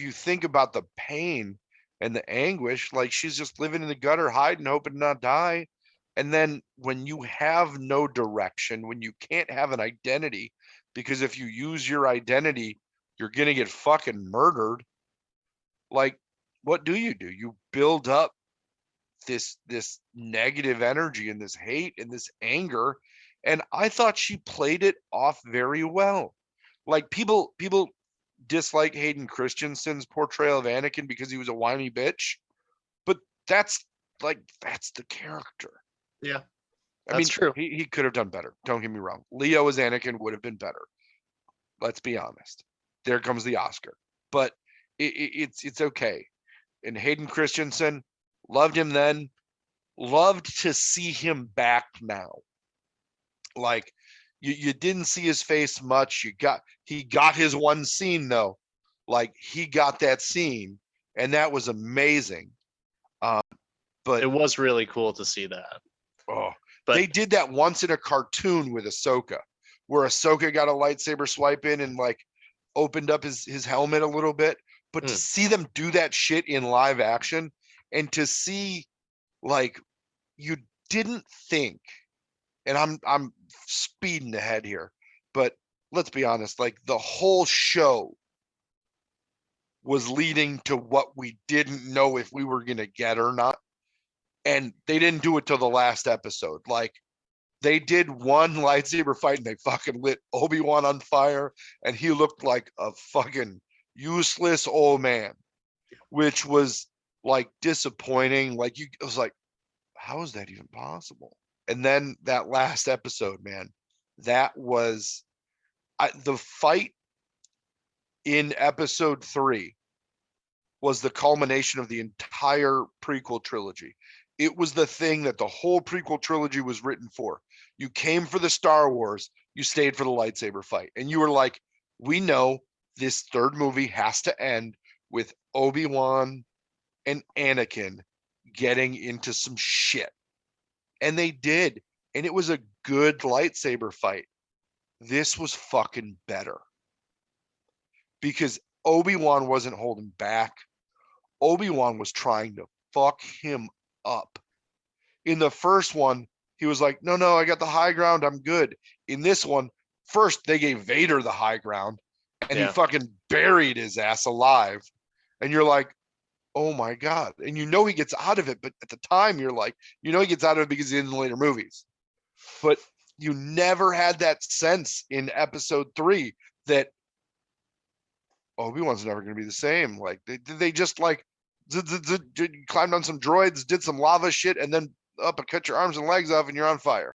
you think about the pain and the anguish, like she's just living in the gutter, hiding, hoping to not die. And then when you have no direction, when you can't have an identity, because if you use your identity, you're gonna get fucking murdered. Like, what do? You build up this negative energy and this hate and this anger. And I thought she played it off very well. Like people dislike Hayden Christensen's portrayal of Anakin because he was a whiny bitch, but that's that's the character. Yeah, I that's mean, true. he could have done better. Don't get me wrong. Leo as Anakin would have been better. Let's be honest. There comes the Oscar, but it's okay. And Hayden Christensen, loved him then, loved to see him back now. Like you didn't see his face much. He got his one scene though. Like he got that scene, and that was amazing. But It was really cool to see that. oh, But they did that once in a cartoon with Ahsoka, where Ahsoka got a lightsaber swipe in and like opened up his helmet a little bit. But to see them do that shit in live action, and to see like you didn't think, and I'm speeding ahead here, but let's be honest, like the whole show was leading to what we didn't know if we were gonna get or not. And they didn't do it till the last episode. Like they did one lightsaber fight and they fucking lit Obi-Wan on fire, and he looked like a fucking useless old man, which was like disappointing. Like it was like, how is that even possible? And then that last episode, man, that was the fight in episode 3 was the culmination of the entire prequel trilogy. It was the thing that the whole prequel trilogy was written for. You came for the Star Wars, you stayed for the lightsaber fight. And you were like, we know this third movie has to end with Obi-Wan and Anakin getting into some shit. And they did. And it was a good lightsaber fight. This was fucking better. Because Obi-Wan wasn't holding back. Obi-Wan was trying to fuck him up. In the first one, he was like, no, I got the high ground. I'm good. In this one, first they gave Vader the high ground and he fucking buried his ass alive. And you're like, oh my God. And you know he gets out of it. But at the time, you're like, you know he gets out of it because he's in the later movies. But you never had that sense in episode 3 that Obi-Wan's never going to be the same. Like they just like climbed on some droids, did some lava shit, and then up and cut your arms and legs off and you're on fire.